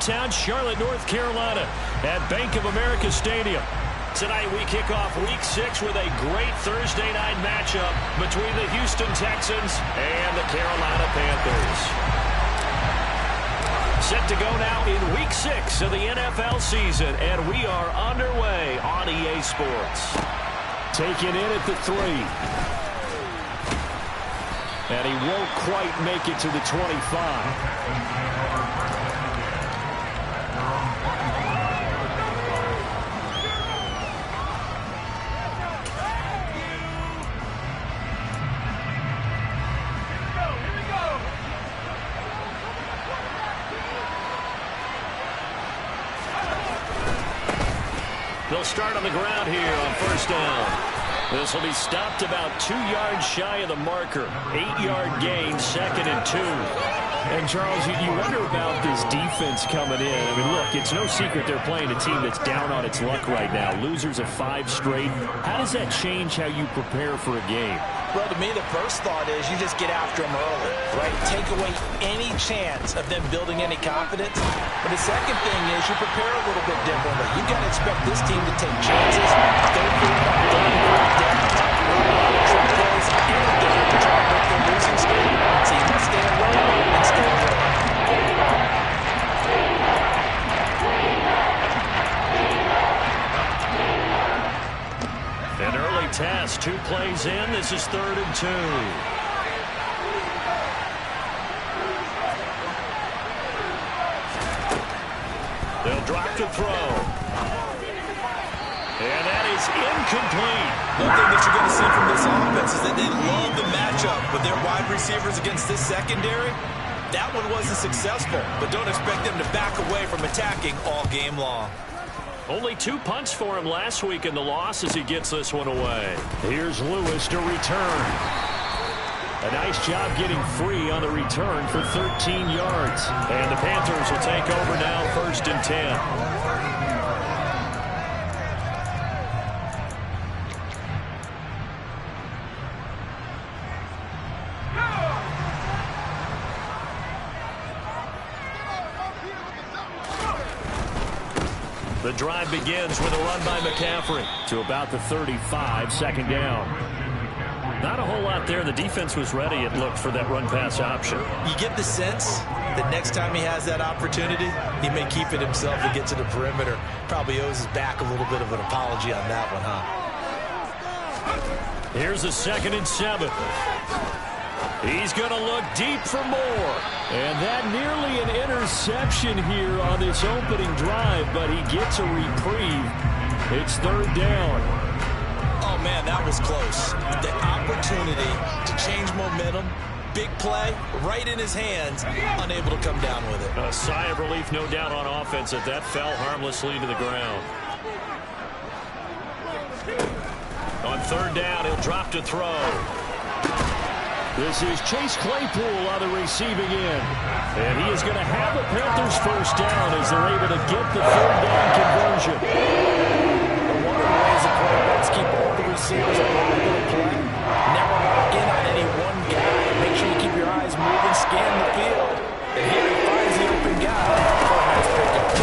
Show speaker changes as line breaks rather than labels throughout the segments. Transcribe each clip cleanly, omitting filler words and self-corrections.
downtown Charlotte, North Carolina at Bank of America Stadium. Tonight we kick off Week 6 with a great Thursday night matchup between the Houston Texans and the Carolina Panthers. Set to go now in Week 6 of the NFL season, and we are underway on EA Sports. Taken in at the 3. And he won't quite make it to the 25. They'll start on the ground here on first down. This will be stopped about 2 yards shy of the marker. 8-yard gain, 2nd and 2. And, Charles, you wonder about this defense coming in. I mean, look, it's no secret they're playing a team that's down on its luck right now. Losers of 5 straight. How does that change how you prepare for a game?
Well, to me, the first thought is you just get after them early, right? Take away any chance of them building any confidence. But the second thing is you prepare a little bit differently. You've got to expect this team to take chances. Third downs, trick plays, anything to try to break their losing streak. So you must stay alert and stay alert.
An early test, 2 plays in. This is 3rd and 2. They'll drop to throw. And that is incomplete.
One thing that you're going to see from this offense is that they love the matchup with their wide receivers against this secondary. That one wasn't successful, but don't expect them to back away from attacking all game long.
Only 2 punts for him last week in the loss as he gets this one away. Here's Lewis to return. A nice job getting free on the return for 13 yards. And the Panthers will take over now, 1st and 10. The drive begins with a run by McCaffrey to about the 35, 2nd down. Not a whole lot there. The defense was ready, it looked, for that run-pass option.
You get the sense that next time he has that opportunity, he may keep it himself and get to the perimeter. Probably owes his back a little bit of an apology on that one, huh?
Here's a 2nd and 7. He's going to look deep for more. And that nearly an interception here on this opening drive, but he gets a reprieve. It's 3rd down.
Oh, man, that was close. The opportunity to change momentum, big play, right in his hands, unable to come down with it.
A sigh of relief, no doubt, on offense that fell harmlessly to the ground. On 3rd down, he'll drop to throw. This is Chase Claypool on the receiving end. And he is going to have the Panthers 1st down as they're able to get the 3rd down conversion.
One of the ways the quarterbacks keep all the receivers alive in the play. Never lock in on any one guy. Make sure you keep your eyes moving, scan the field. And here he finds the open guy for a nice pickup.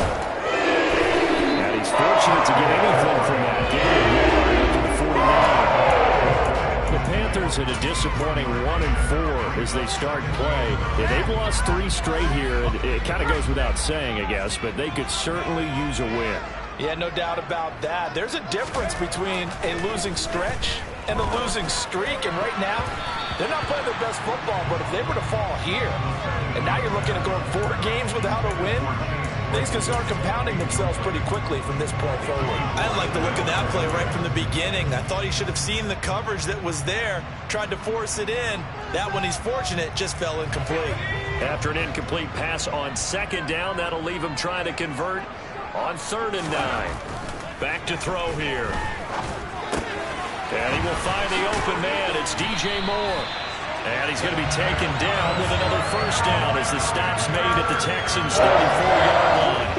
And he's fortunate to get anything from that. Getting a yard up to the 49. The Panthers had a disappointing 1-4 as they start play. Yeah, they've lost 3 straight here. It kind of goes without saying, I guess, but they could certainly use a win.
Yeah, no doubt about that. There's a difference between a losing stretch and a losing streak, and right now, they're not playing their best football, but if they were to fall here, and now you're looking at going 4 games without a win, things can start compounding themselves pretty quickly from this point forward.
I like the look of that play right from the beginning. I thought he should have seen the coverage that was there, tried to force it in. That one, he's fortunate, just fell incomplete.
After an incomplete pass on 2nd down, that'll leave him trying to convert on 3rd and 9. Back to throw here. And he will find the open man. It's DJ Moore. And he's going to be taken down with another 1st down as the stop's made at the Texans' 34-yard line.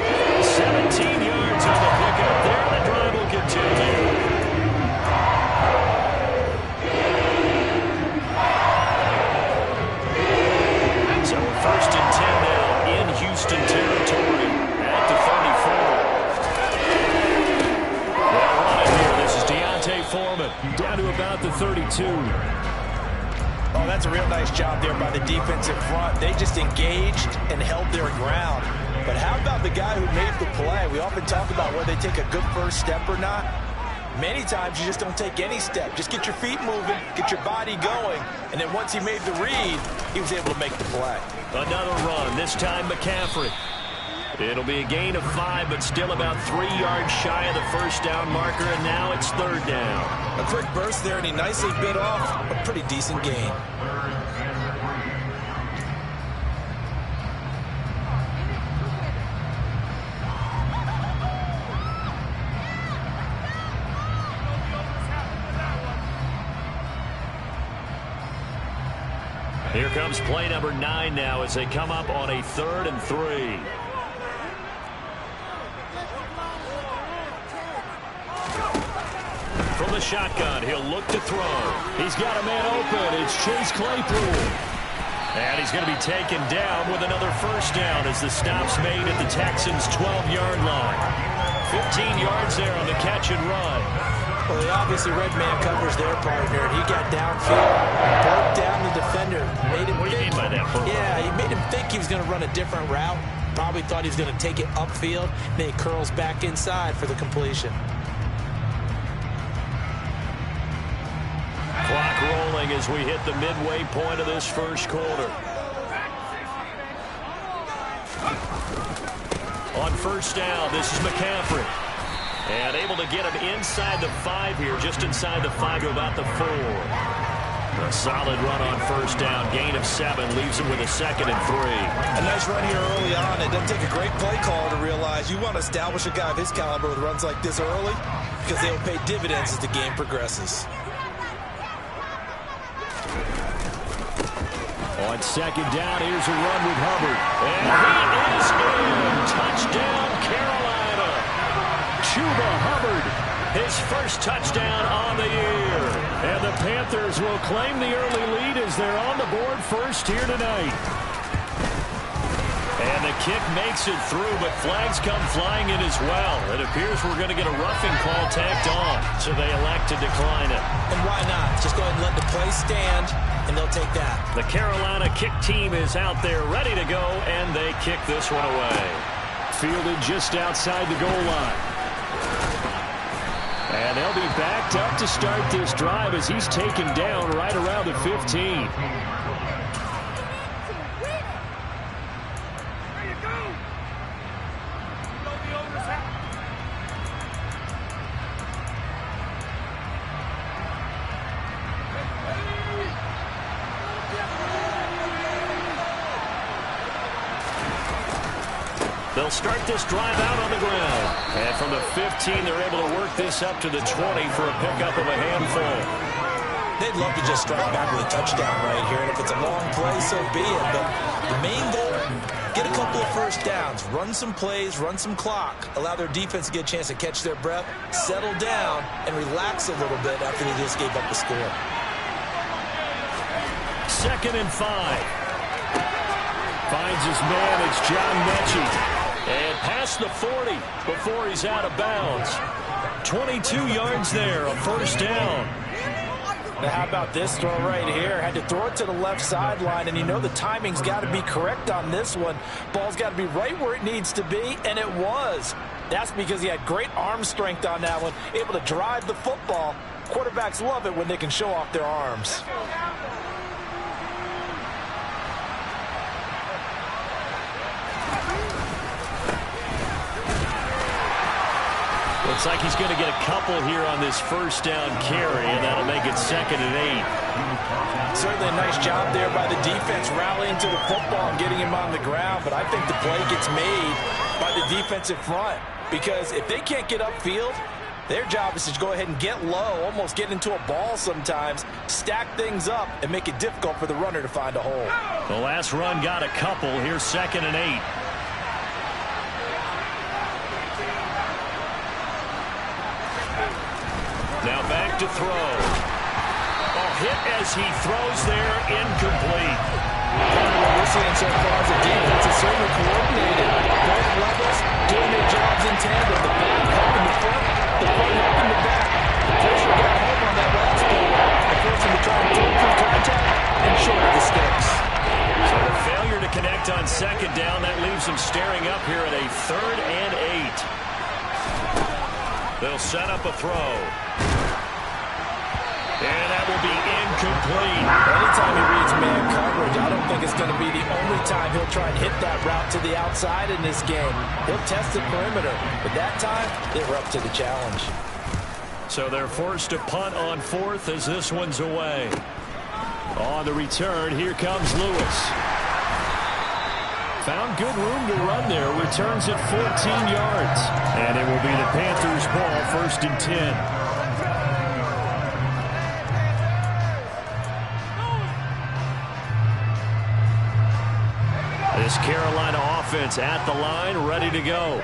17 yards on the pickup there. The drive will continue. So 1st and 10 now in Houston territory
That's a real nice job there by the defensive front. They just engaged and held their ground. But how about the guy who made the play? We often talk about whether they take a good first step or not. Many times you just don't take any step. Just get your feet moving, get your body going, and then once he made the read, he was able to make the play.
Another run, this time McCaffrey. It'll be a gain of 5, but still about 3 yards shy of the first down marker, and now it's third down.
A quick burst there, and he nicely bit off a pretty decent gain.
Here comes play number 9 now as they come up on a 3rd and 3. From the shotgun, he'll look to throw. He's got a man open. It's Chase Claypool. And he's going to be taken down with another first down as the stop's made at the Texans' 12-yard line. 15 yards there on the catch and run.
Well, he obviously red man covers their partner, and he got downfield, broke down the defender.
What do you mean by that, Burrow?
Yeah, he made him think he was going to run a different route. Probably thought he was going to take it upfield. Then he curls back inside for the completion.
Clock rolling as we hit the midway point of this first quarter. On first down, this is McCaffrey. And able to get him inside the 5 here, just inside the 5 to about the 4. A solid run on first down. Gain of 7 leaves him with a 2nd and 3.
A nice run here early on. It doesn't take a great play caller to realize you want to establish a guy of his caliber with runs like this early because they will pay dividends as the game progresses.
On second down, here's a run with Hubbard. And he is in. Touchdown, Carolina. Chuba Hubbard, his first touchdown on the year. And the Panthers will claim the early lead as they're on the board first here tonight. And the kick makes it through, but flags come flying in as well. It appears we're going to get a roughing call tacked on, so they elect to decline it.
And why not? Just go ahead and let the play stand, and they'll take that.
The Carolina kick team is out there ready to go, and they kick this one away. Fielded just outside the goal line. And they'll be backed up to start this drive as he's taken down right around the 15. They'll start this drive out on the ground. And from the 15, they're able to work this up to the 20 for a pickup of a handful.
They'd love to just strike back with a touchdown right here. And if it's a long play, so be it. But the main goal, get a couple of first downs. Run some plays, run some clock. Allow their defense to get a chance to catch their breath, settle down, and relax a little bit after they just gave up the score.
2nd and 5. Finds his man. It's John Mechie. And past the 40 before he's out of bounds. 22 yards there, a first down.
Now how about this throw right here? Had to throw it to the left sideline, and you know the timing's got to be correct on this one. Ball's got to be right where it needs to be, and it was. That's because he had great arm strength on that one, able to drive the football. Quarterbacks love it when they can show off their arms.
Looks like he's going to get a couple here on this first down carry, and that'll make it 2nd and 8.
Certainly a nice job there by the defense rallying to the football and getting him on the ground, but I think the play gets made by the defensive front because if they can't get upfield, their job is to go ahead and get low, almost get into a ball sometimes, stack things up, and make it difficult for the runner to find a hole.
The last run got a couple. Here's 2nd and 8. Now back to throw. A hit as he throws there, incomplete.
What we're seeing so far is the defense is certainly coordinated. Both levels doing their jobs in tandem. The back helping the front, the front helping the back. The pressure got home on that last play. They forced him to try and throw through contact and short
sacked on second down. That leaves them staring up here at a 3rd and 8. They'll set up a throw. And that will be incomplete.
Anytime he reads man coverage, I don't think it's going to be the only time he'll try and hit that route to the outside in this game. He'll test the perimeter, but that time, they were up to the challenge.
So they're forced to punt on 4th as this one's away. On the return, here comes Lewis. Found good room to run there. Returns at 14 yards. And it will be the Panthers' ball, 1st and 10. This Carolina offense at the line, ready to go.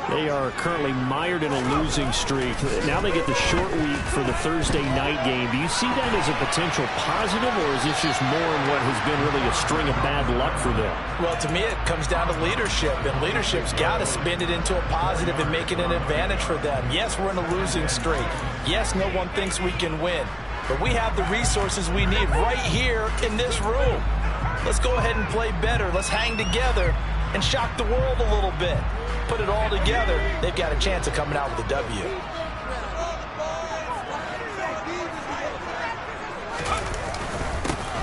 They are currently mired in a losing streak. Now they get the short week for the Thursday night game. Do you see that as a potential positive, or is this just more in what has been really a string of bad luck for them?
Well, to me, it comes down to leadership, and leadership's got to spin it into a positive and make it an advantage for them. Yes, we're in a losing streak. Yes, no one thinks we can win, but we have the resources we need right here in this room. Let's go ahead and play better. Let's hang together and shock the world a little bit. Put it all together, they've got a chance of coming out with a W.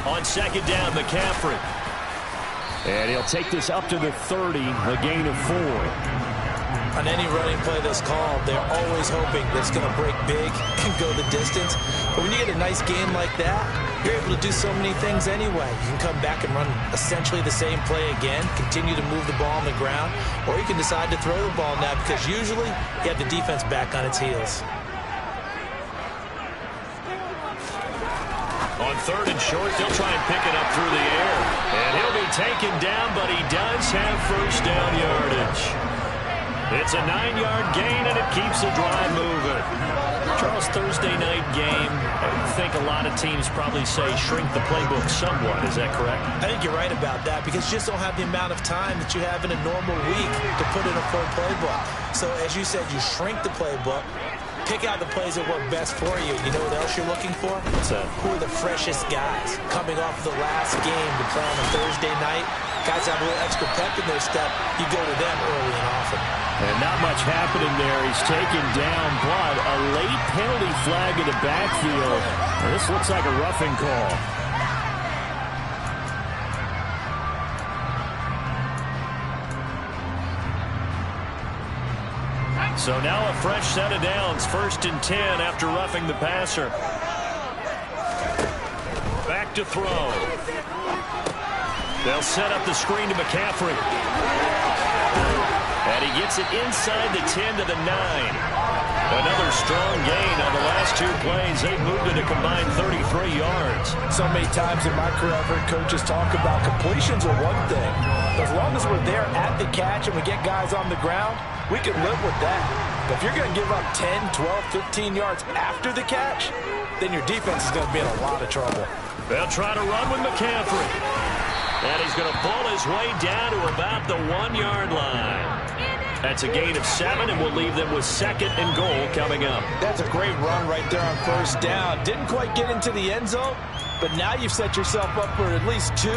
On second down, McCaffrey. And he'll take this up to the 30, a gain of 4.
On any running play that's called, they're always hoping that it's going to break big and go the distance. But when you get a nice game like that, you're able to do so many things anyway. You can come back and run essentially the same play again, continue to move the ball on the ground, or you can decide to throw the ball now because usually you have the defense back on its heels.
On 3rd and short, they'll try and pick it up through the air. And he'll be taken down, but he does have 1st down yardage. It's a 9-yard gain, and it keeps the drive moving. Charles, Thursday night game, I think a lot of teams probably say shrink the playbook somewhat. Is that correct?
I think you're right about that because you just don't have the amount of time that you have in a normal week to put in a full playbook. So, as you said, you shrink the playbook, pick out the plays that work best for you. You know what else you're looking for?
What's that?
Who are the freshest guys coming off the last game to play on a Thursday night? Guys have a little extra pep in their step. You go to them early and often.
And not much happening there. He's taken down, but a late penalty flag in the backfield. And this looks like a roughing call. So now a fresh set of downs. 1st and 10 after roughing the passer. Back to throw. They'll set up the screen to McCaffrey. And he gets it inside the 10 to the 9. Another strong gain on the last 2 plays. They've moved it a combined 33 yards.
So many times in my career, I've heard coaches talk about completions are one thing. As long as we're there at the catch and we get guys on the ground, we can live with that. But if you're going to give up 10, 12, 15 yards after the catch, then your defense is going to be in a lot of trouble.
They'll try to run with McCaffrey. And he's going to pull his way down to about the 1-yard line. That's a gain of 7, and we'll leave them with 2nd and goal coming up.
That's a great run right there on 1st down. Didn't quite get into the end zone, but now you've set yourself up for at least 2,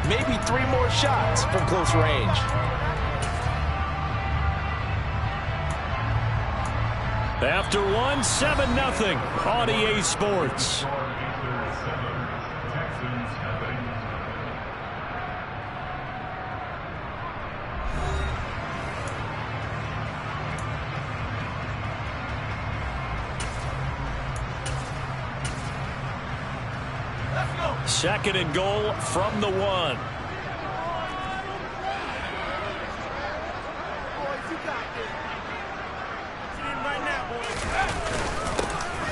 maybe 3 more shots from close range.
After 1, 7-0 on EA Sports. Second and goal from the 1.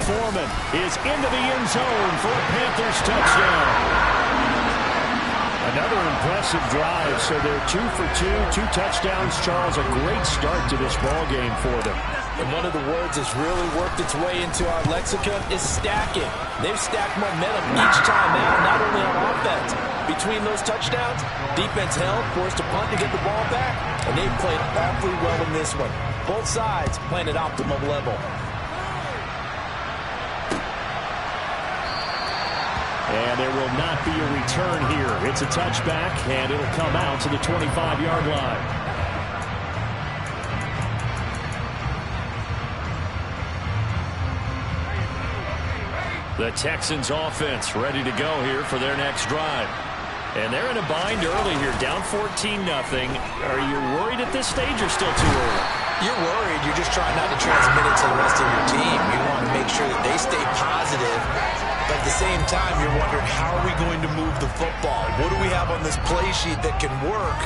Foreman is into the end zone for a Panthers touchdown. Another impressive drive, so they're 2 for 2, 2 touchdowns. Charles, a great start to this ball game for them.
And one of the words that's really worked its way into our lexicon is stacking. They've stacked momentum each time out, not only on offense. Between those touchdowns, defense held, forced a punt to get the ball back, and they've played awfully well in this one. Both sides playing at optimum level.
And there will not be a return here. It's a touchback, and it'll come out to the 25-yard line. The Texans offense ready to go here for their next drive. And they're in a bind early here, down 14-0. Are you worried at this stage or still too early?
You're worried. You're just trying not to transmit it to the rest of your team. You want to make sure that they stay positive. But at the same time, you're wondering, how are we going to move the football? What do we have on this play sheet that can work?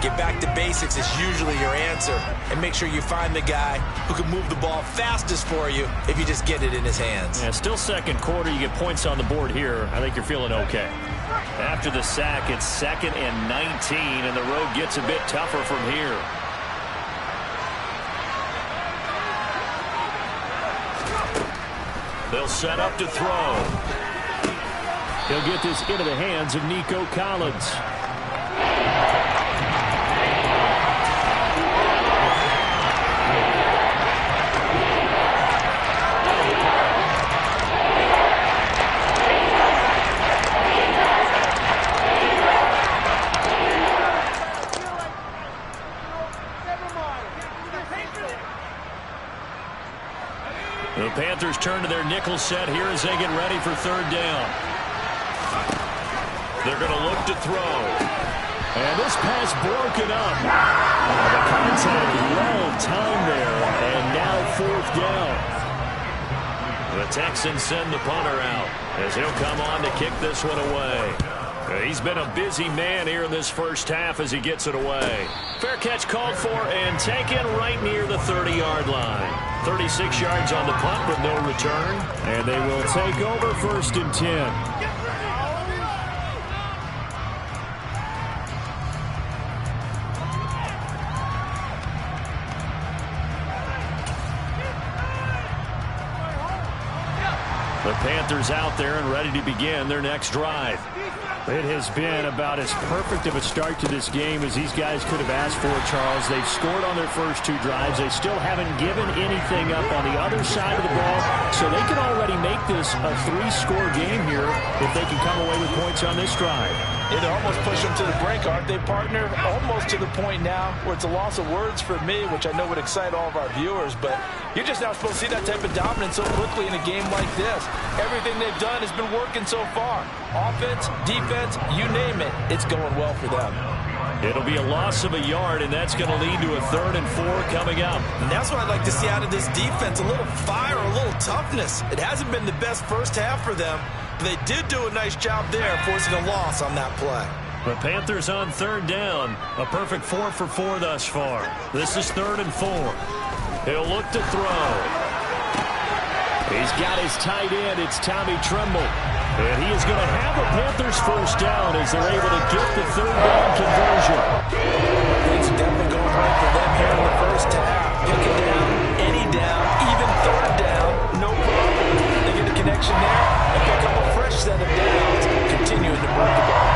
Get back to basics is usually your answer. And make sure you find the guy who can move the ball fastest for you if you just get it in his hands.
Yeah, still second quarter. You get points on the board here. I think you're feeling okay. After the sack, it's 2nd and 19, and the road gets a bit tougher from here. They'll set up to throw. He'll get this into the hands of Nico Collins. The Panthers turn to their nickel set here as they get ready for 3rd down. They're going to look to throw. And this pass broken up. The contact well timed there, and now 4th down. The Texans send the punter out as he'll come on to kick this one away. He's been a busy man here in this first half as he gets it away. Fair catch called for and taken right near the 30-yard line. 36 yards on the punt with no return. And they will take over 1st and 10. The Panthers out there and ready to begin their next drive. It has been about as perfect of a start to this game as these guys could have asked for, Charles. They've scored on their first 2 drives. They still haven't given anything up on the other side of the ball, so they can already make this a 3-score game here if they can come away with points on this drive.
It almost pushed them to the brink, aren't they, partner? Almost to the point now where it's a loss of words for me, which I know would excite all of our viewers, but you're just not supposed to see that type of dominance so quickly in a game like this. Everything they've done has been working so far. Offense, defense, you name it, it's going well for them.
It'll be a loss of a yard, and that's going to lead to a 3rd and 4 coming up.
And that's what I'd like to see out of this defense, a little fire, a little toughness. It hasn't been the best first half for them. They did do a nice job there, forcing a loss on that play.
The Panthers on 3rd down. A perfect 4 for 4 thus far. This is 3rd and 4. He'll look to throw. He's got his tight end. It's Tommy Tremble. And he is going to have a Panthers first down as they're able to get the 3rd down conversion.
Things are definitely going right for them here in the first half. Pick it down, any down, even 3rd down, no problem. They get a connection there and pick up a fresh set of downs, continuing to move the ball.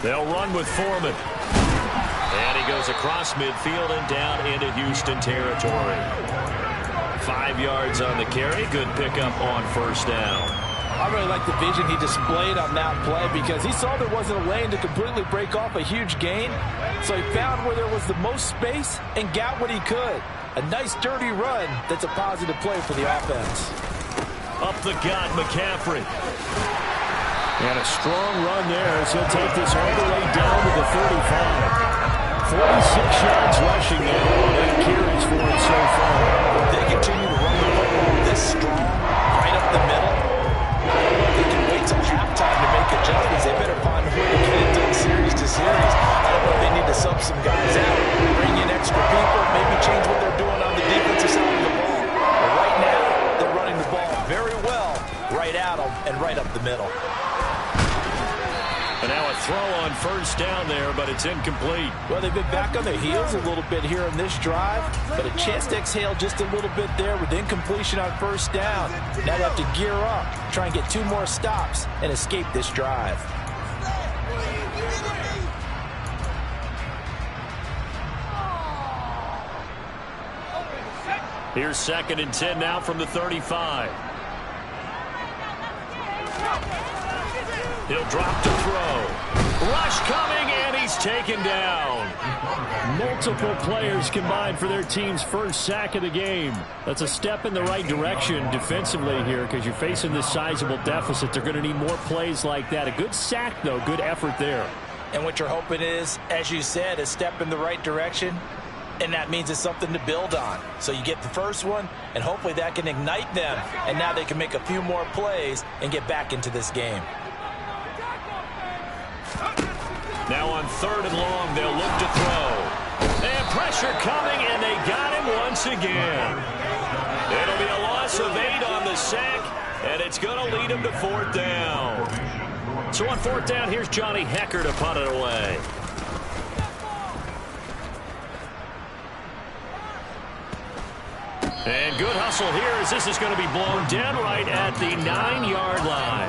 They'll run with Foreman. And he goes across midfield and down into Houston territory. 5 yards on the carry. Good pickup on 1st down.
I really like the vision he displayed on that play because he saw there wasn't a lane to completely break off a huge gain. So he found where there was the most space and got what he could. A nice dirty run that's a positive play for the offense.
Up the gut, McCaffrey. And a strong run there as he'll take this all the way down to the 35. 46 yards rushing there on 8 carries for him so far.
If they continue to run the football this strong, right up the middle, they can wait till halftime to make adjustments. They better find a way to get it done series to series. I don't know if they need to sub some guys out, bring in extra people, maybe change what they're doing on the defensive side of the ball. But right now, they're running the ball very well right at them and right up the middle.
And now a throw on 1st down there, but it's incomplete.
Well, they've been back on their heels a little bit here on this drive, but a chance to exhale just a little bit there with incompletion on 1st down. Now they have to gear up, try and get 2 more stops, and escape this drive.
Here's 2nd and 10 now from the 35. He'll drop to throw. Rush coming, and he's taken down. Multiple players combined for their team's first sack of the game. That's a step in the right direction defensively here because you're facing this sizable deficit. They're going to need more plays like that. A good sack, though. Good effort there.
And what you're hoping is, as you said, a step in the right direction. And that means it's something to build on. So you get the first one, and hopefully that can ignite them. And now they can make a few more plays and get back into this game.
Now on 3rd and long, they'll look to throw. And pressure coming, and they got him once again. It'll be a loss of 8 on the sack, and it's going to lead him to 4th down. So on 4th down, here's Johnny Hecker to punt it away. And good hustle here as this is going to be blown dead right at the 9-yard line.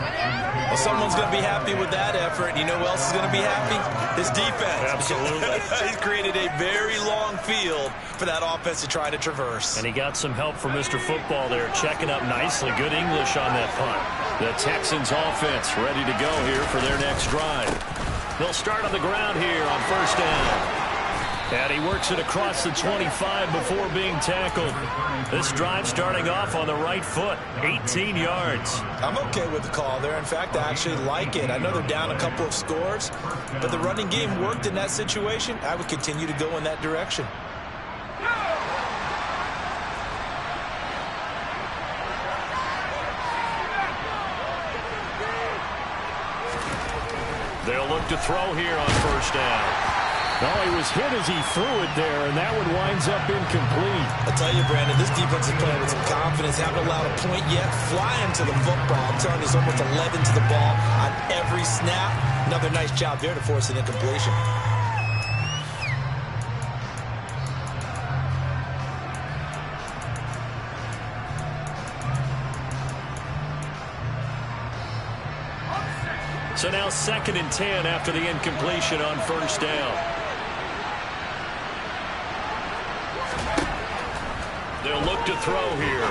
Well, someone's going to be happy with that effort. You know who else is going to be happy? His defense.
Absolutely.
He's created a very long field for that offense to try to traverse.
And he got some help from Mr. Football there, checking up nicely. Good English on that punt. The Texans offense ready to go here for their next drive. They'll start on the ground here on 1st down. And he works it across the 25 before being tackled. This drive starting off on the right foot, 18 yards.
I'm okay with the call there. In fact, I actually like it. I know they're down a couple of scores, but the running game worked in that situation. I would continue to go in that direction.
They'll look to throw here on 1st down. Well, he was hit as he threw it there, and that one winds up incomplete.
I tell you, Brandon, this defense is playing with some confidence. Haven't allowed a point yet. Flying to the football. I'm telling you, there's almost 11 to the ball on every snap. Another nice job there to force an incompletion.
So now 2nd and 10 after the incompletion on 1st down. They'll look to throw here.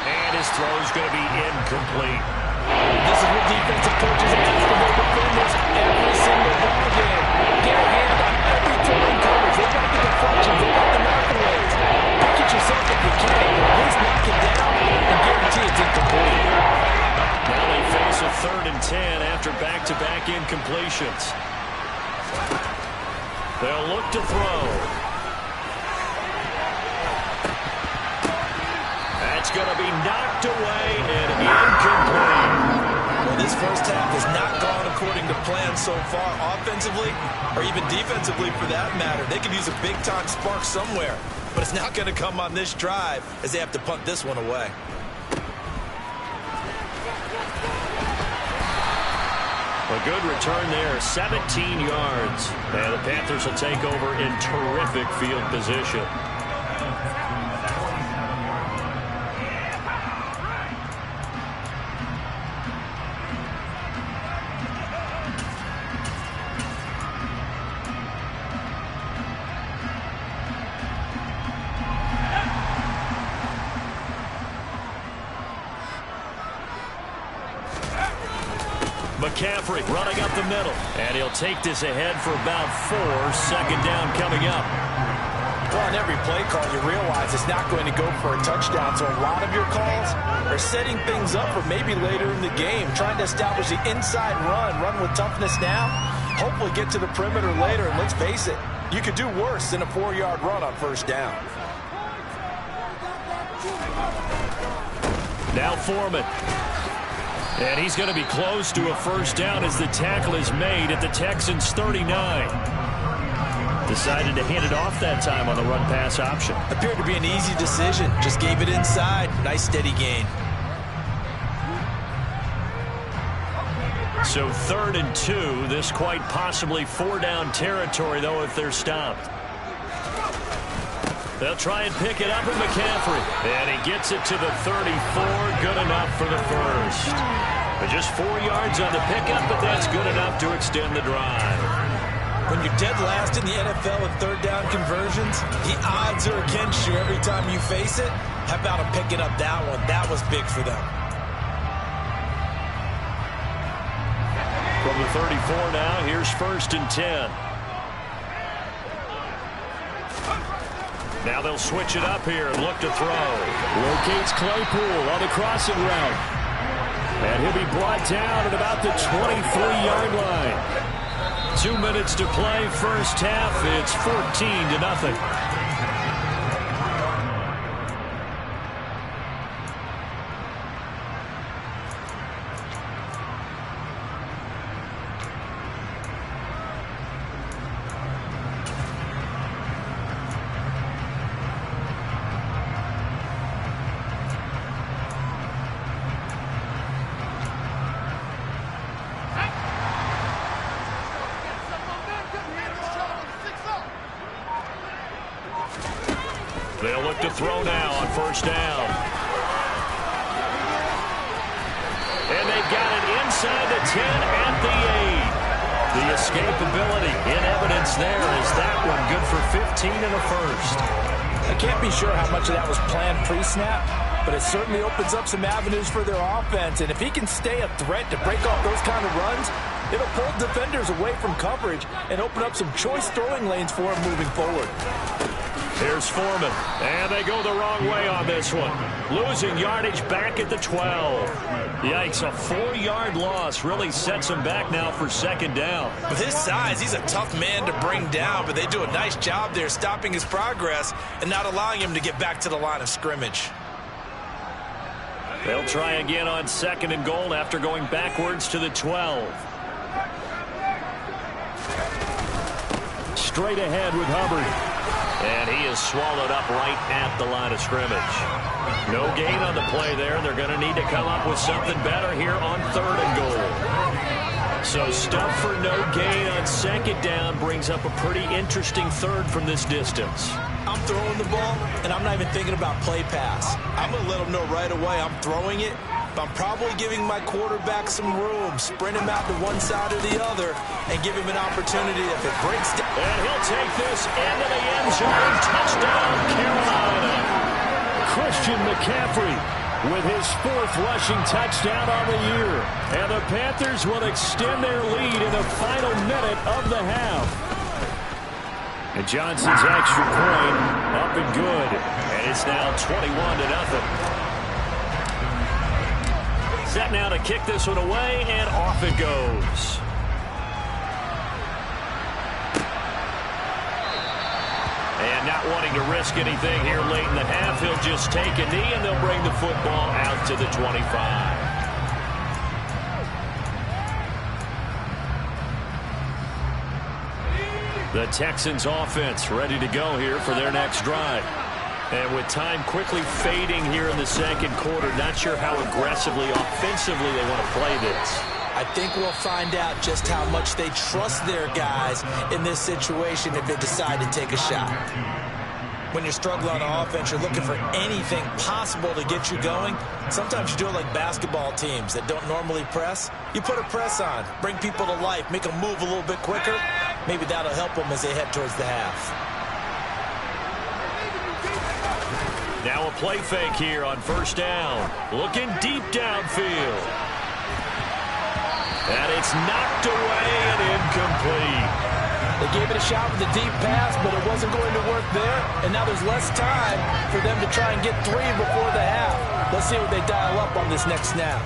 And his throw is going to be incomplete.
This is what defensive coaches ask of their defenders every single ball game. Get a hand on every throwing coverage. They've got the deflections. They've got the knock-aways. Pick it yourself if you can. At least knock it down and guarantee it's incomplete.
Now they face a 3rd and 10 after back-to-back incompletions. They'll look to throw. That's going to be knocked away and incomplete.
Well, this first half has not gone according to plan so far, offensively or even defensively for that matter. They could use a big-time spark somewhere, but it's not going to come on this drive as they have to punt this one away.
A good return there, 17 yards. And the Panthers will take over in terrific field position. McCaffrey running up the middle. And he'll take this ahead for about 4. 2nd down coming up.
Well, on every play call, you realize it's not going to go for a touchdown. So a lot of your calls are setting things up for maybe later in the game, trying to establish the inside run with toughness now, hopefully get to the perimeter later. And let's face it, you could do worse than a 4-yard run on 1st down.
Now Foreman. And he's going to be close to a 1st down as the tackle is made at the Texans' 39. Decided to hand it off that time on the run-pass option.
Appeared to be an easy decision. Just gave it inside. Nice steady gain.
So 3rd and 2. This quite possibly 4-down territory, though, if they're stopped. They'll try and pick it up with McCaffrey. And he gets it to the 34. Good enough for the first. But just 4 yards on the pickup, but that's good enough to extend the drive.
When you're dead last in the NFL in third down conversions, the odds are against you every time you face it. How about them picking up that one? That was big for them.
From the 34 now, here's 1st and 10. Now they'll switch it up here and look to throw.
Locates Claypool on the crossing route. And he'll be brought down at about the 23-yard line.
2 minutes to play, first half. It's 14-0. They'll look to throw now on first down. And they've got it inside the 10 at the 8. The escapability in evidence there as that one good for 15 in the first.
I can't be sure how much of that was planned pre-snap, but it certainly opens up some avenues for their offense. And if he can stay a threat to break off those kind of runs, it'll pull defenders away from coverage and open up some choice throwing lanes for him moving forward.
Here's Foreman, and they go the wrong way on this one. Losing yardage back at the 12. Yikes, a 4-yard loss really sets him back now for second down.
With his size, he's a tough man to bring down, but they do a nice job there stopping his progress and not allowing him to get back to the line of scrimmage.
They'll try again on 2nd and goal after going backwards to the 12.
Straight ahead with Hubbard.
And he is swallowed up right at the line of scrimmage. No gain on the play there. They're going to need to come up with something better here on 3rd and goal. So stuff for no gain on 2nd down brings up a pretty interesting 3rd from this distance.
I'm throwing the ball, and I'm not even thinking about play pass. I'm going to let him know right away I'm throwing it, but I'm probably giving my quarterback some room, sprint him out to one side or the other, and give him an opportunity if it breaks down.
And he'll take this into the end zone. Touchdown, Carolina.
Christian McCaffrey with his 4th rushing touchdown on the year. And the Panthers will extend their lead in the final minute of the half. And Johnson's extra point up and good.
And it's now 21-0. Set now to kick this one away, and off it goes. And not wanting to risk anything here late in the half, he'll just take a knee, and they'll bring the football out to the 25. The Texans offense ready to go here for their next drive. And with time quickly fading here in the 2nd quarter, not sure how aggressively, offensively they want to play this.
I think we'll find out just how much they trust their guys in this situation if they decide to take a shot. When you're struggling on offense, you're looking for anything possible to get you going. Sometimes you do it like basketball teams that don't normally press. You put a press on, bring people to life, make them move a little bit quicker. Maybe that'll help them as they head towards the half.
Now a play fake here on first down. Looking deep downfield. And it's knocked away and incomplete.
They gave it a shot with a deep pass, but it wasn't going to work there. And now there's less time for them to try and get 3 before the half. Let's see what they dial up on this next snap.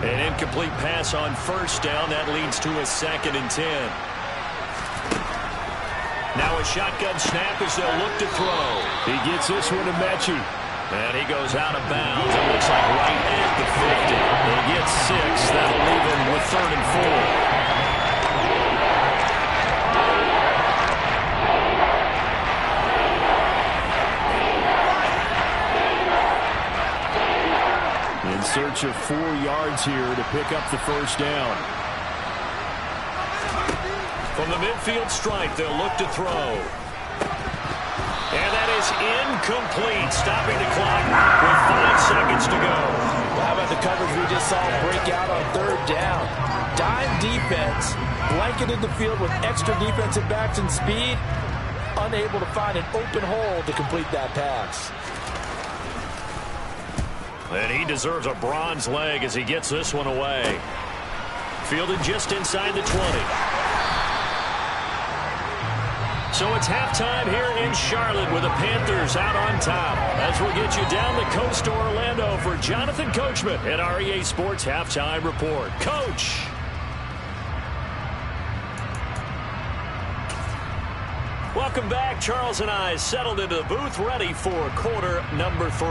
An incomplete pass on first down. That leads to a 2nd and 10. Now a shotgun snap as they'll look to throw.
He gets this one to Mechie.
And he goes out of bounds. It looks like right at the 50. He gets 6. That'll leave him with 3rd and 4.
In search of 4 yards here to pick up the first down.
From the midfield stripe, they'll look to throw. And that is incomplete, stopping the clock with 5 seconds to go.
Well, how about the coverage we just saw break out on third down? Dime defense, blanketed the field with extra defensive backs and speed, unable to find an open hole to complete that pass.
And he deserves a bronze leg as he gets this one away. Fielded just inside the 20. So it's halftime here in Charlotte with the Panthers out on top. As we'll get you down the coast to Orlando for Jonathan Coachman at our EA Sports Halftime Report. Coach! Welcome back. Charles and I settled into the booth ready for quarter number 3.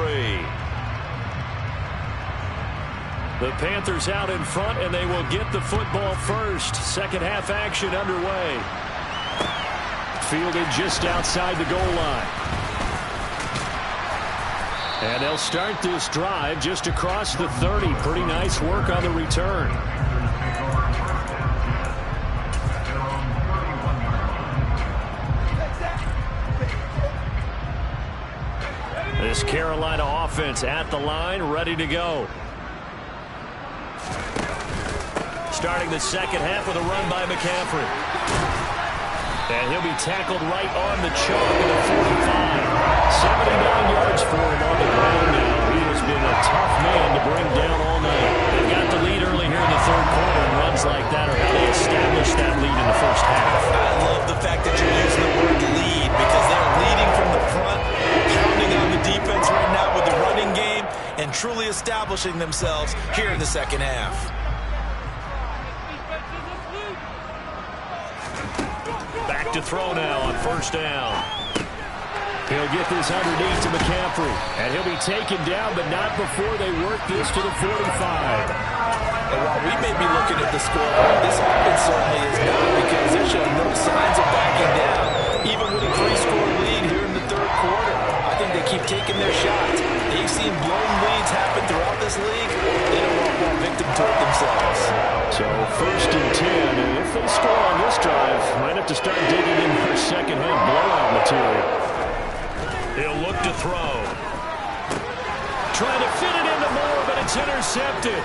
The Panthers out in front, and they will get the football first. Second half action underway. Fielded just outside the goal line. And they'll start this drive just across the 30. Pretty nice work on the return. This Carolina offense at the line, ready to go. Starting the second half with a run by McCaffrey. And he'll be tackled right on the chalk of the 45. 79 yards for him on the ground now. He has been a tough man to bring down all night. They've got the lead early here in the third quarter, and runs like that are how they establish that lead in the first half.
I love the fact that you're using the word lead because they're leading from the front, pounding on the defense right now with the running game, and truly establishing themselves here in the second half.
Back to throw now on first down. He'll get this underneath to McCaffrey. And he'll be taken down, but not before they work this to the 45.
And while we may be looking at the score, this offense certainly is not, because they're showing no signs of backing down, even with a 3-score lead here in the third quarter. I think they keep taking their shots. They've seen blown leads happen throughout this league. They don't want to fall victim to it themselves.
So first and 10, and if they score on this drive, might have to start digging in for second-hand blowout material.
He'll look to throw. Trying to fit it into Moore, but it's intercepted.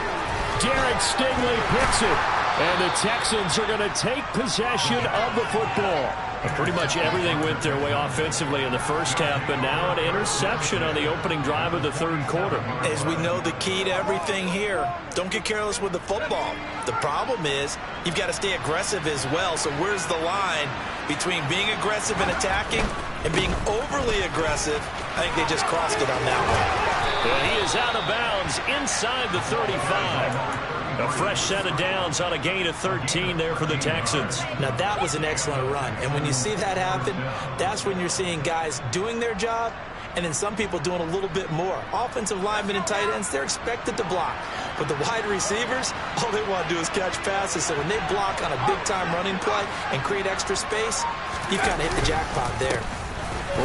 Derek Stingley picks it, and the Texans are going to take possession of the football. Pretty much everything went their way offensively in the first half, but now an interception on the opening drive of the third quarter.
As we know, the key to everything here, don't get careless with the football. The problem is you've got to stay aggressive as well. So where's the line between being aggressive and attacking and being overly aggressive? I think they just crossed it on that one.
And he is out of bounds inside the 35. A fresh set of downs on a gain of 13 there for the Texans.
Now, that was an excellent run. And when you see that happen, that's when you're seeing guys doing their job and then some people doing a little bit more. Offensive linemen and tight ends, they're expected to block. But the wide receivers, all they want to do is catch passes. So when they block on a big-time running play and create extra space, you've kind of hit the jackpot there.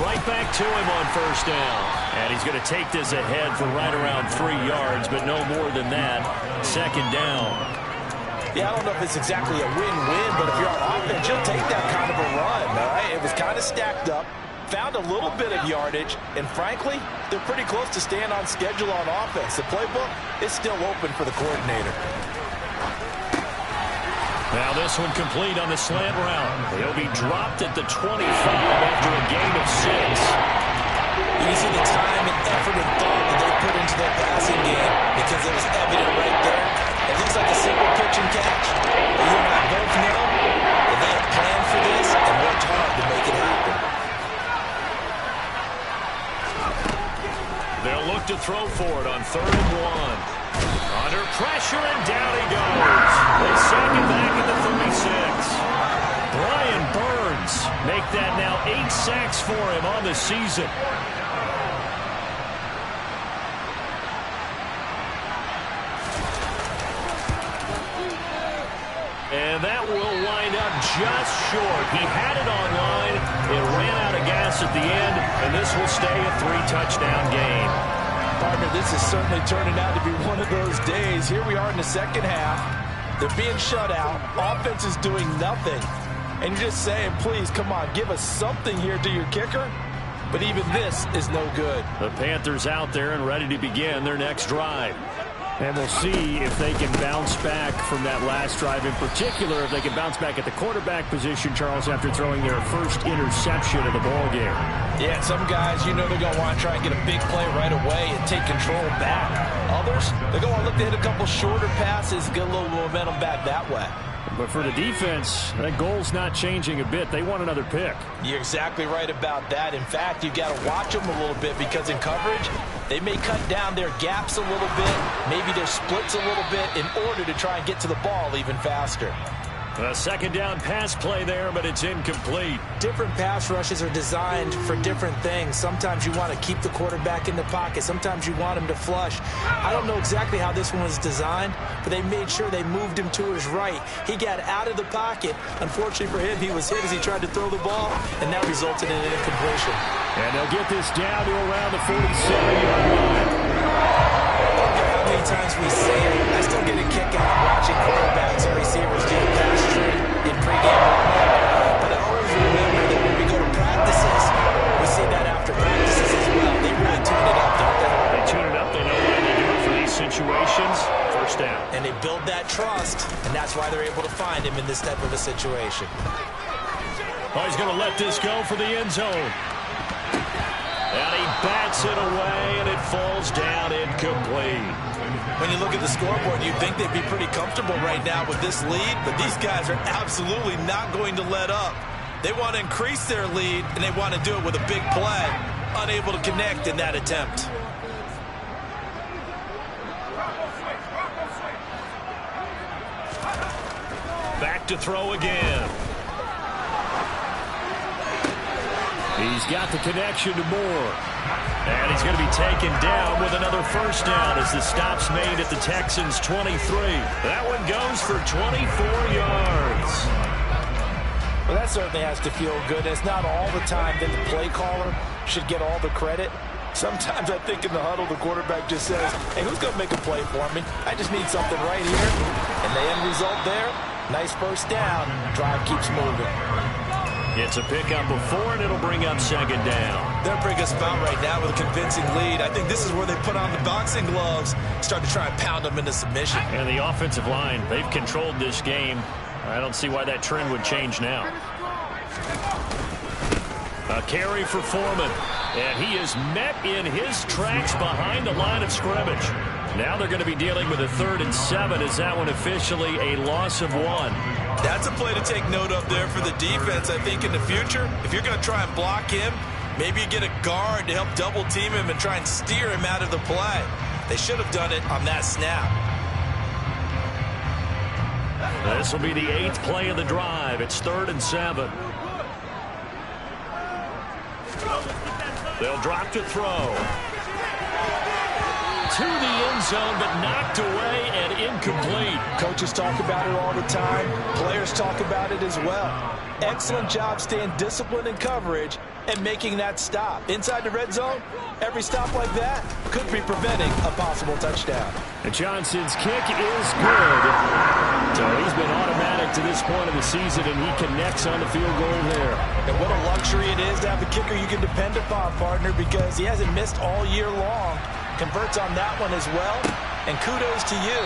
Right back to him on first down. And he's going to take this ahead for right around 3 yards, but no more than that. Second down.
Yeah, I don't know if it's exactly a win-win, but if you're on offense, you'll take that kind of a run, all right? It was kind of stacked up, found a little bit of yardage, and frankly, they're pretty close to staying on schedule on offense. The playbook is still open for the coordinator.
Now this one complete on the slant route. He'll be dropped at the 25 after a gain of 6.
You can see the time and effort and thought that they put into their passing game because it was evident right there. It looks like a simple pitch and catch. But you and I both know that they had planned for this and worked hard to make it happen.
They'll look to throw for it on 3rd and 1. Under pressure, and down he goes. They sack him back at the 36. Brian Burns make that now 8 sacks for him on the season. And that will wind up just short. He had it on line. It ran out of gas at the end, and this will stay a 3-touchdown game.
Partner, this is certainly turning out to be one of those days. Here we are in the second half. They're being shut out. Offense is doing nothing. And you're just saying, please, come on, give us something here to your kicker. But even this is no good.
The Panthers out there and ready to begin their next drive. And we'll see if they can bounce back from that last drive, in particular, if they can bounce back at the quarterback position, Charles, after throwing their first interception of the ballgame.
Yeah, some guys, you know they're going to want to try and get a big play right away and take control back. Others, they're going to look to hit a couple shorter passes, get a little momentum back that way.
But for the defense, that goal's not changing a bit. They want another pick.
You're exactly right about that. In fact, you've got to watch them a little bit because in coverage, they may cut down their gaps a little bit, maybe their splits a little bit in order to try and get to the ball even faster.
A second down pass play there, but it's incomplete.
Different pass rushes are designed for different things. Sometimes you want to keep the quarterback in the pocket. Sometimes you want him to flush. I don't know exactly how this one was designed, but they made sure they moved him to his right. He got out of the pocket. Unfortunately for him, he was hit as he tried to throw the ball, and that resulted in an incompletion.
And they'll get this down to around the 47-yard line.
How many times we see it, I still get a kick out watching quarterbacks and receivers do the pass tree in pregame warm-up. But I always remember that when we go to practices, we see that after practices as well. They really tune it up, don't they?
They tune it up. They know what to do for these situations. First down.
And they build that trust, and that's why they're able to find him in this type of a situation.
Oh, he's going to let this go for the end zone. And he bats it away, and it falls down incomplete.
When you look at the scoreboard, you'd think they'd be pretty comfortable right now with this lead, but these guys are absolutely not going to let up. They want to increase their lead, and they want to do it with a big play. Unable to connect in that attempt.
Back to throw again.
He's got the connection to Moore.
And he's going to be taken down with another first down as the stop's made at the Texans' 23. That one goes for 24 yards.
Well, that certainly has to feel good. It's not all the time that the play caller should get all the credit. Sometimes I think in the huddle, the quarterback just says, hey, who's going to make a play for me? I just need something right here. And the end result there, nice first down. Drive keeps moving.
It's a pickup of 4, and it'll bring up second down.
They're in a pretty good spot right now with a convincing lead. I think this is where they put on the boxing gloves, start to try and pound them into submission.
And the offensive line, they've controlled this game. I don't see why that trend would change now. A carry for Foreman. And he is met in his tracks behind the line of scrimmage. Now they're going to be dealing with a 3rd and 7. Is that one officially a loss of 1?
That's a play to take note of there for the defense, I think, in the future. If you're going to try and block him, maybe you get a guard to help double team him and try and steer him out of the play. They should have done it on that snap.
This will be the 8th play of the drive. It's 3rd and 7. They'll drop to throw. To the end zone, but knocked away and incomplete.
Coaches talk about it all the time. Players talk about it as well. Excellent job staying disciplined in coverage and making that stop. Inside the red zone, every stop like that could be preventing a possible touchdown.
And Johnson's kick is good. So he's been automatic to this point of the season, and he connects on the field goal there.
And what a luxury it is to have a kicker you can depend upon, partner, because he hasn't missed all year long. Converts on that one as well. And kudos to you.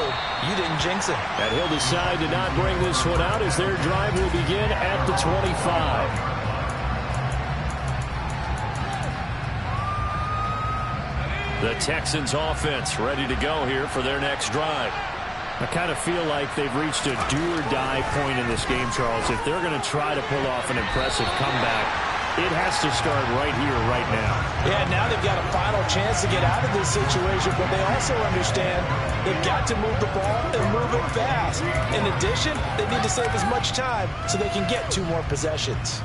You didn't jinx it.
And he'll decide to not bring this one out as their drive will begin at the 25.
The Texans offense ready to go here for their next drive.
I kind of feel like they've reached a do-or-die point in this game, Charles. If they're going to try to pull off an impressive comeback, it has to start right here, right now.
Yeah, now they've got a final chance to get out of this situation, but they also understand they've got to move the ball and move it fast. In addition, they need to save as much time so they can get 2 more possessions.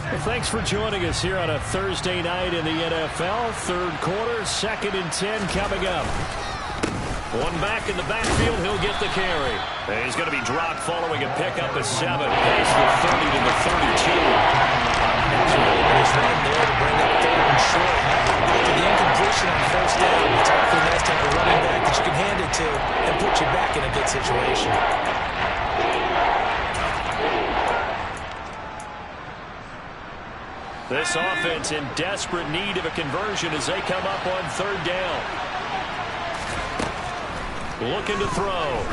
Well, thanks for joining us here on a Thursday night in the NFL. 3rd quarter, 2nd and 10 coming up.
One back in the backfield, he'll get the carry. And he's going to be dropped following a pickup of 7. Past the 30 to the 32.
There's right there to bring up 3rd and short. After the incompletion on first down, it's awfully nice to have a running back that you can hand
This offense in desperate need of a conversion as they come up on third down. Looking to throw.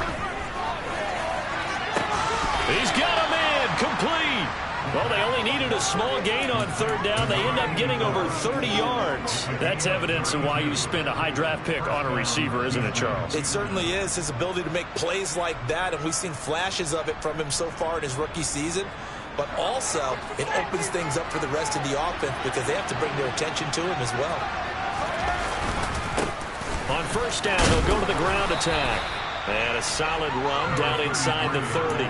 He's got him in. Complete. Well, they only needed a small gain on third down. They end up getting over 30 yards. That's evidence of why you spend a high draft pick on a receiver, isn't it, Charles?
It certainly is. His ability to make plays like that, and we've seen flashes of it from him so far in his rookie season. But also, it opens things up for the rest of the offense because they have to bring their attention to him as well.
On first down, they'll go to the ground attack. And a solid run down inside the 30.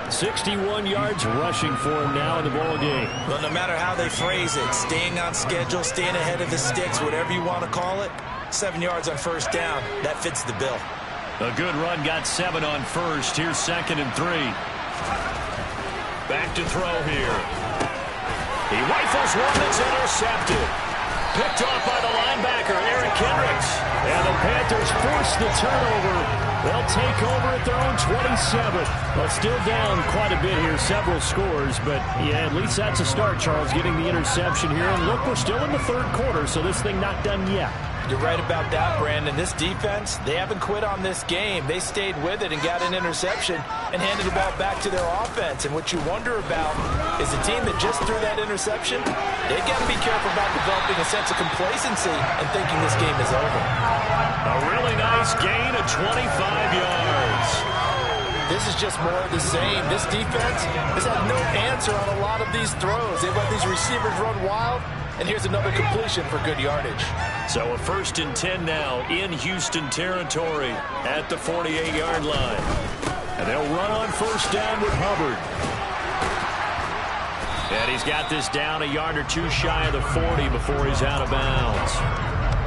61 yards rushing for him now in the ball game.
Well, no matter how they phrase it, staying on schedule, staying ahead of the sticks, whatever you want to call it, 7 yards on first down, that fits the bill.
A good run, got 7 on first. Here's 2nd and 3. Back to throw here. He rifles one that's intercepted. Picked off by the linebacker, Eric Kendricks. And the Panthers force the turnover. They'll take over at their own 27. Well, still down quite a bit here, several scores. But, yeah, at least that's a start, Charles, getting the interception here. And, look, we're still in the third quarter, so this thing not done yet.
You're right about that, Brandon. This defense, they haven't quit on this game. They stayed with it and got an interception and handed the ball back to their offense. And what you wonder about is a team that just threw that interception, they've got to be careful about developing a sense of complacency and thinking this game is over.
A really nice gain of 25 yards.
This is just more of the same. This defense has had no answer on a lot of these throws. They've let these receivers run wild. And here's another completion for good yardage.
So a 1st and 10 now in Houston territory at the 48-yard line. And they'll run on first down with Hubbard. And he's got this down a yard or two shy of the 40 before he's out of bounds.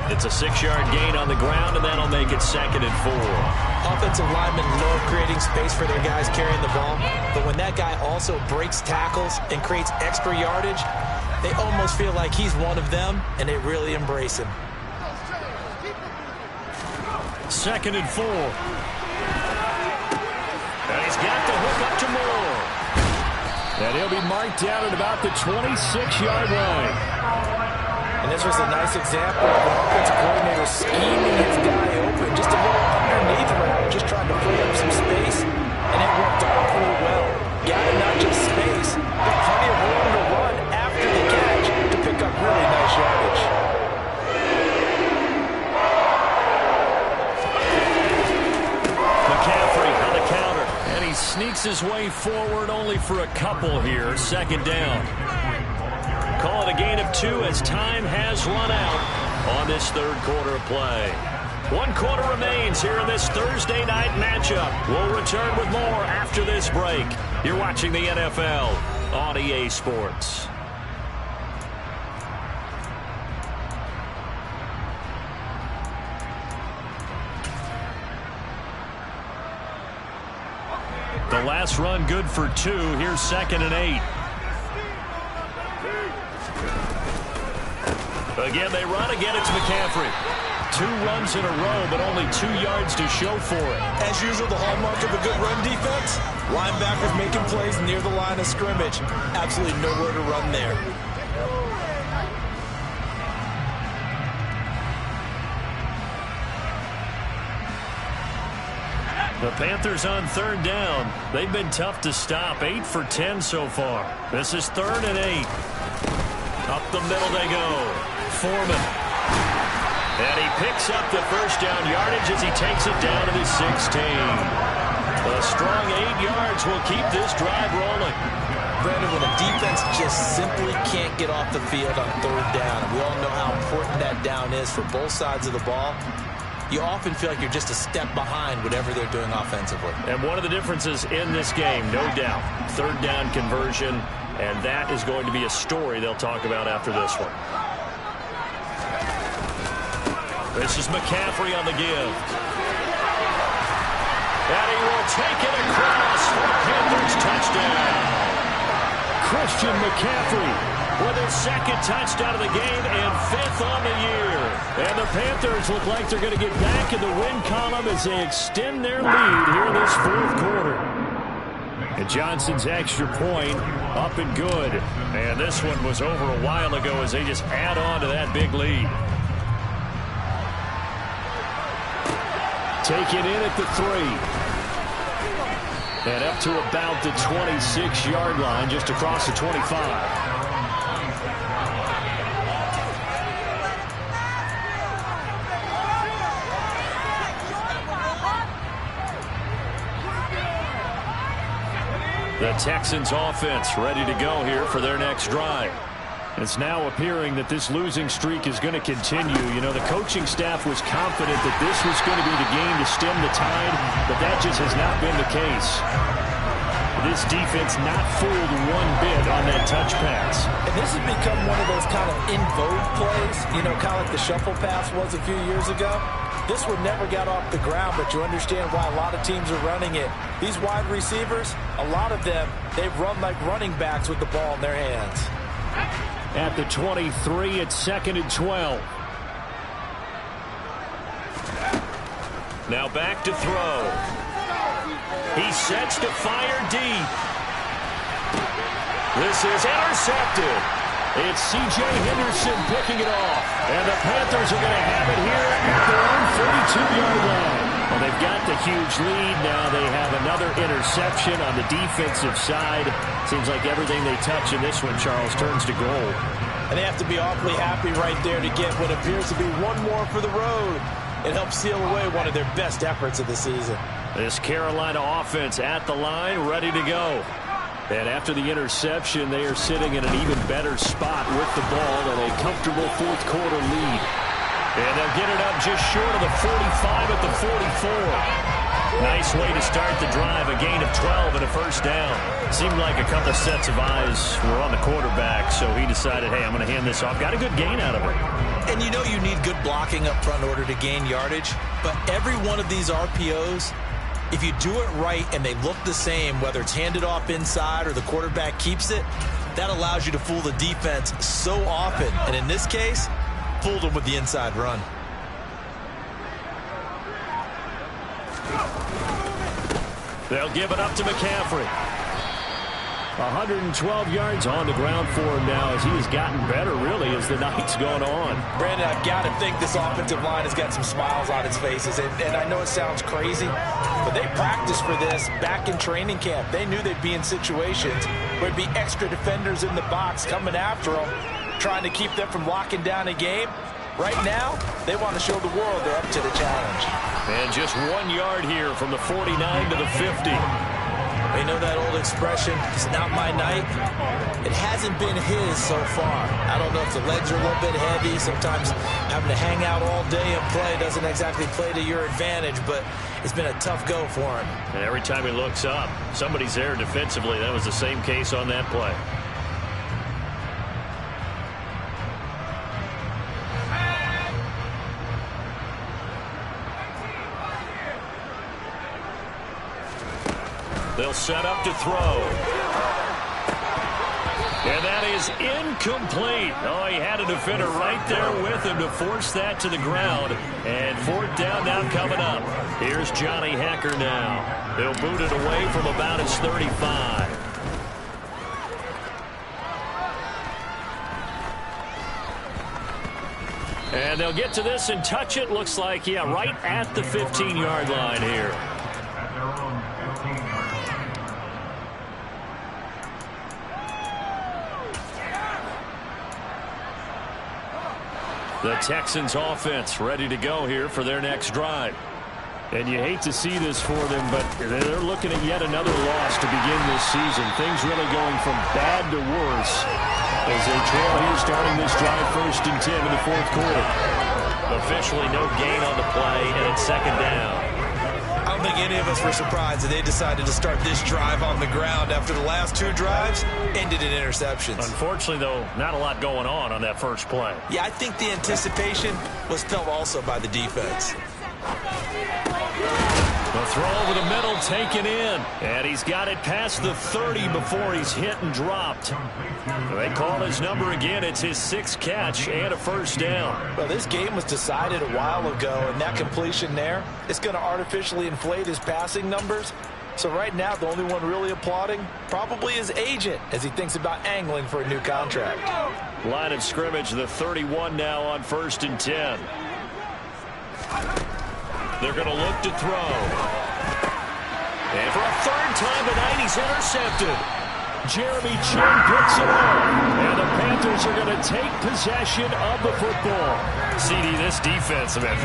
It's a 6-yard gain on the ground, and that'll make it 2nd and 4.
Offensive linemen love creating space for their guys carrying the ball. But when that guy also breaks tackles and creates extra yardage, they almost feel like he's one of them, and they really embrace him.
2nd and 4. And he's got the hook up to Moore.
And he'll be marked down at about the 26-yard line.
And this was a nice example of an offensive coordinator scheming his guy open. Just a little underneath route, just trying to free up some space, and it worked awfully well. Got it, not just space, but plenty of room to run after the catch to pick up really nice yardage.
McCaffrey on the counter, and he sneaks his way forward only for a couple here. 2nd down. Call it a gain of 2 as time has run out on this third quarter of play. 1 quarter remains here in this Thursday night matchup. We'll return with more after this break. You're watching the NFL on EA Sports. The last run good for 2. Here's 2nd and 8. Again, they run. Again, it's McCaffrey. 2 runs in a row, but only 2 yards to show for it.
As usual, the hallmark of a good run defense, linebackers making plays near the line of scrimmage. Absolutely nowhere to run there.
The Panthers on 3rd down. They've been tough to stop. 8 for 10 so far. This is 3rd and 8. Up the middle they go. Foreman. And he picks up the first down yardage as he takes it down to the 16. A strong 8 yards will keep this drive rolling.
Brandon, when a defense just simply can't get off the field on 3rd down, and we all know how important that down is for both sides of the ball, you often feel like you're just a step behind whatever they're doing offensively.
And one of the differences in this game, no doubt, 3rd down conversion, and that is going to be a story they'll talk about after this one. This is McCaffrey on the give. And he will take it across for a Panthers touchdown. Christian McCaffrey with his 2nd touchdown of the game and 5th on the year. And the Panthers look like they're going to get back in the win column as they extend their lead here in this 4th quarter.
And Johnson's extra point up and good.
And this one was over a while ago as they just add on to that big lead.
Taken in at the 3. And up to about the 26-yard line, just across the 25.
The Texans offense ready to go here for their next drive.
It's now appearing that this losing streak is going to continue. You know, the coaching staff was confident that this was going to be the game to stem the tide, but that just has not been the case. This defense not fooled one bit on that touch pass.
And this has become one of those kind of in vogue plays, you know, kind of like the shuffle pass was a few years ago. This one never got off the ground, but you understand why a lot of teams are running it. These wide receivers, a lot of them, they run like running backs with the ball in their hands.
At the 23, it's 2nd and 12.
Now back to throw. He sets to fire deep. This is intercepted.
It's C.J. Henderson picking it off. And the Panthers are going to have it here at their own 42-yard line. Well, they've got the huge lead. Now they have another interception on the defensive side. Seems like everything they touch in this one, Charles, turns to gold.
And they have to be awfully happy right there to get what appears to be one more for the road. It helps seal away one of their best efforts of the season.
This Carolina offense at the line, ready to go.
And after the interception, they are sitting in an even better spot with the ball and a comfortable fourth-quarter lead.
And they'll get it up just short of the 45 at the 44. Nice way to start the drive, a gain of 12 and a first down. Seemed like a couple sets of eyes were on the quarterback, so he decided, hey, I'm going to hand this off. Got a good gain out of it.
And you know you need good blocking up front in order to gain yardage, but every one of these RPOs, if you do it right and they look the same, whether it's handed off inside or the quarterback keeps it, that allows you to fool the defense so often. And in this case, fooled them with the inside run.
They'll give it up to McCaffrey.
112 yards on the ground for him now as he has gotten better, really, as the night's gone on.
Brandon, I've got to think this offensive line has got some smiles on its faces. And I know it sounds crazy, but they practiced for this back in training camp. They knew they'd be in situations where there'd be extra defenders in the box coming after them, trying to keep them from locking down a game. Right now, they want to show the world they're up to the challenge.
And just 1 yard here from the 49 to the 50.
They know that old expression, it's not my night. It hasn't been his so far. I don't know if the legs are a little bit heavy. Sometimes having to hang out all day and play doesn't exactly play to your advantage, but it's been a tough go for him.
And every time he looks up, somebody's there defensively. That was the same case on that play. They'll set up to throw. And that is incomplete. Oh, he had a defender right there with him to force that to the ground. And fourth down now coming up. Here's Johnny Hekker now. He'll boot it away from about his 35. And they'll get to this and touch it. Looks like, yeah, right at the 15-yard line here. The Texans offense ready to go here for their next drive.
And you hate to see this for them, but they're looking at yet another loss to begin this season. Things really going from bad to worse as they trail here starting this drive 1st and 10 in the fourth quarter.
Officially no gain on the play, and it's second down.
I don't think any of us were surprised that they decided to start this drive on the ground after the last two drives ended in interceptions.
Unfortunately, though, not a lot going on that first play.
Yeah, I think the anticipation was felt also by the defense.
The throw over the middle taken in. And he's got it past the 30 before he's hit and dropped. They call his number again. It's his 6th catch and a first down.
Well, this game was decided a while ago, and that completion there is going to artificially inflate his passing numbers. So right now, the only one really applauding probably his agent as he thinks about angling for a new contract.
Line of scrimmage, the 31 now on 1st and 10. They're going to look to throw. And for a third time tonight, he's intercepted.
Jeremy Chin picks it up. And the Panthers are going to take possession of the football.
CD, this defense, man,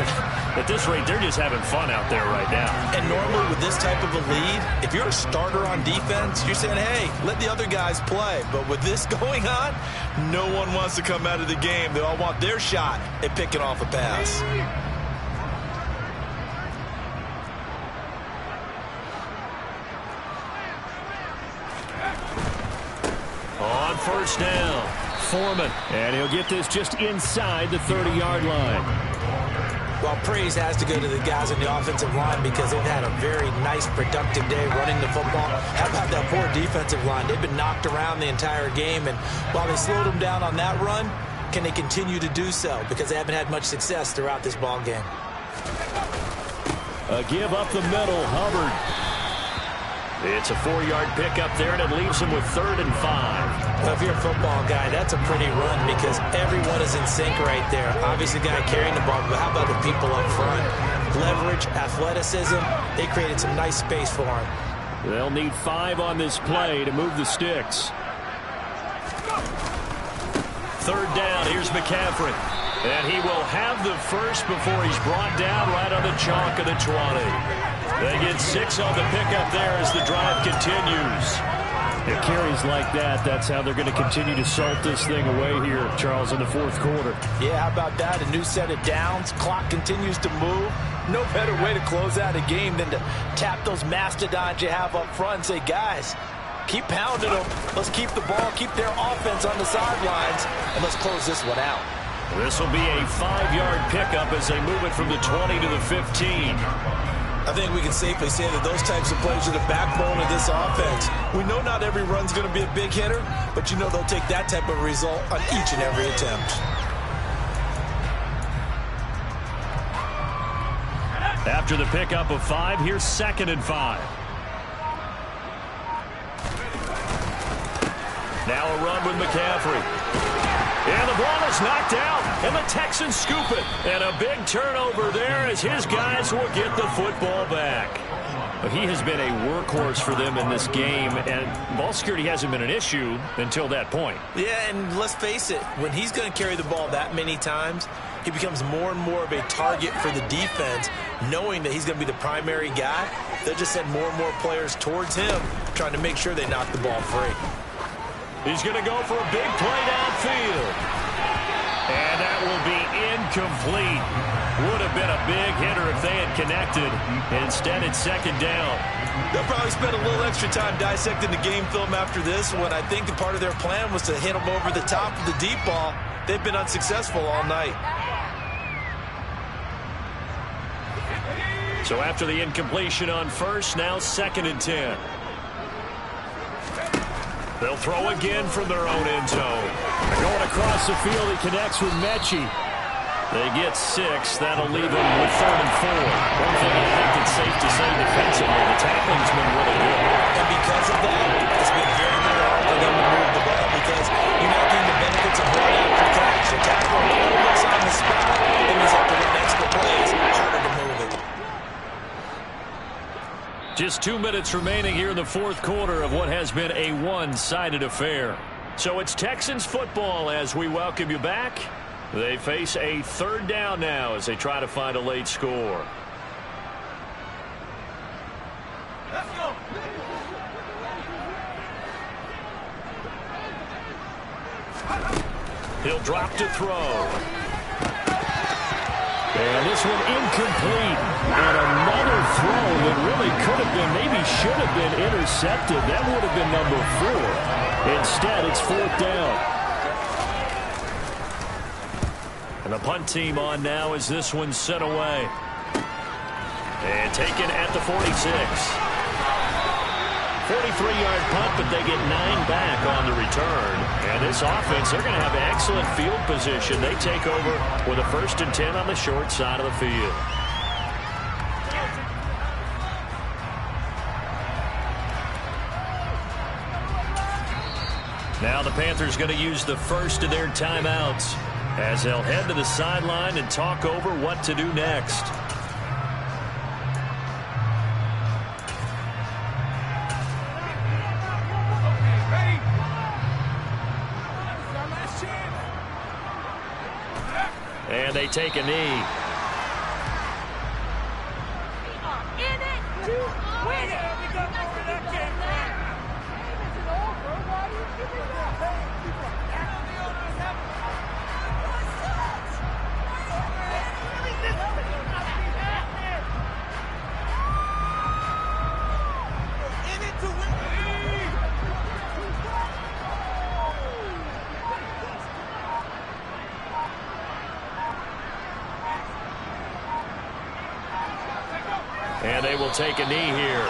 at this rate, they're just having fun out there right now.
And normally with this type of a lead, if you're a starter on defense, you're saying, hey, let the other guys play. But with this going on, no one wants to come out of the game. They all want their shot at picking off a pass.
On 1st down, Foreman.
And he'll get this just inside the 30-yard line.
Well, praise has to go to the guys on the offensive line because they've had a very nice, productive day running the football. How about that poor defensive line? They've been knocked around the entire game, and while they slowed them down on that run, can they continue to do so? Because they haven't had much success throughout this ball game.
A give up the middle, Hubbard.
It's a 4-yard pickup there, and it leaves him with 3rd and 5.
Well, if you're a football guy, that's a pretty run because everyone is in sync right there. Obviously, the guy carrying the ball, but how about the people up front? Leverage, athleticism, they created some nice space for him.
They'll need 5 on this play to move the sticks.
3rd down, here's McCaffrey. And he will have the first before he's brought down right on the chalk of the 20. They get 6 on the pickup there as the drive continues.
It carries like that. That's how they're going to continue to salt this thing away here, Charles, in the 4th quarter.
Yeah, how about that? A new set of downs. Clock continues to move. No better way to close out a game than to tap those mastodons you have up front and say, guys, keep pounding them. Let's keep the ball, keep their offense on the sidelines, and let's close this one out.
This will be a 5-yard pickup as they move it from the 20 to the 15.
I think we can safely say that those types of plays are the backbone of this offense. We know not every run's going to be a big hitter, but you know they'll take that type of result on each and every attempt.
After the pickup of 5, here's 2nd and 5. Now a run with McCaffrey. And the ball is knocked out, and the Texans scoop it. And a big turnover there as his guys will get the football back. He has been a workhorse for them in this game, and ball security hasn't been an issue until that point.
Yeah, and let's face it, when he's going to carry the ball that many times, he becomes more and more of a target for the defense, knowing that he's going to be the primary guy. They'll just send more and more players towards him, trying to make sure they knock the ball free.
He's going to go for a big play downfield. And that will be incomplete. Would have been a big hitter if they had connected. Instead, it's 2nd down.
They'll probably spend a little extra time dissecting the game film after this one. I think the part of their plan was to hit them over the top of the deep ball. They've been unsuccessful all night.
So after the incompletion on 1st, now 2nd and 10. They'll throw again from their own end zone.
Going across the field, he connects with Mechie.
They get 6. That'll leave them with 3rd and 4. One thing I think it's safe to say defensively, the tackling's been really good.
And because of that, it's been very, very hard for them to move the ball because you're not getting the benefits of hard after catch. The tackle looks on the spot, and he's up to the extra plays. Harder to move it.
Just 2 minutes remaining here in the 4th quarter of what has been a one-sided affair. So it's Texans football as we welcome you back. They face a 3rd down now as they try to find a late score.
Let's go.
He'll drop to throw.
And this one incomplete. And another throw that really could have been, maybe should have been intercepted. That would have been number 4. Instead, it's 4th down.
And the punt team on now as this one's sent away. And taken at the 46. 43-yard punt, but they get 9 back on the return. And this offense, they're going to have excellent field position. They take over with a 1st and 10 on the short side of the field. Now the Panthers going to use the first of their timeouts as they'll head to the sideline and talk over what to do next. And they take a knee. And they will take a knee here.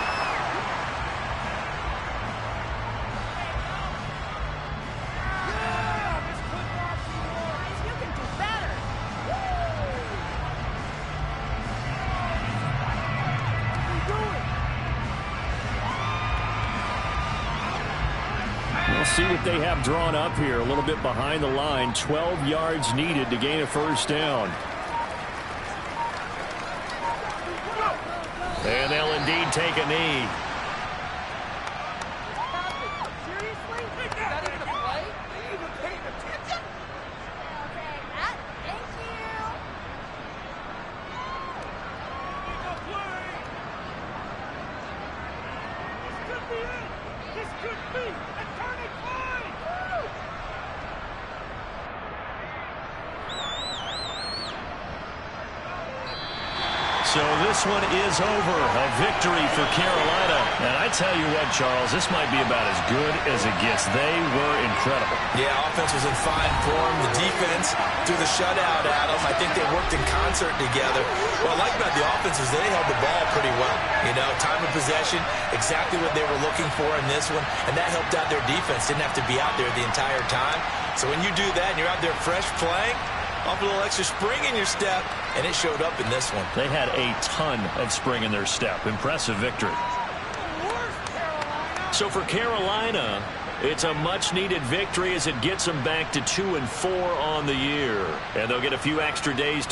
We'll see what they have drawn up here. A little bit behind the line. 12 yards needed to gain a first down. And they'll indeed take a knee.
Seriously? Is that even a play? Are you even paying attention? Okay, thank you. This could be it. This could be a turning point.
So this one is over. A victory for Carolina. And I tell you what, Charles, this might be about as good as it gets. They were incredible.
Yeah, offense was in fine form. The defense threw the shutout at them. I think they worked in concert together. What I like about the offense is they held the ball pretty well. You know, time of possession, exactly what they were looking for in this one. And that helped out their defense. Didn't have to be out there the entire time. So when you do that and you're out there fresh playing, off a little extra spring in your step, and it showed up in this one.
They had a ton of spring in their step. Impressive victory. So for Carolina, it's a much-needed victory as it gets them back to 2-4 on the year. And they'll get a few extra days to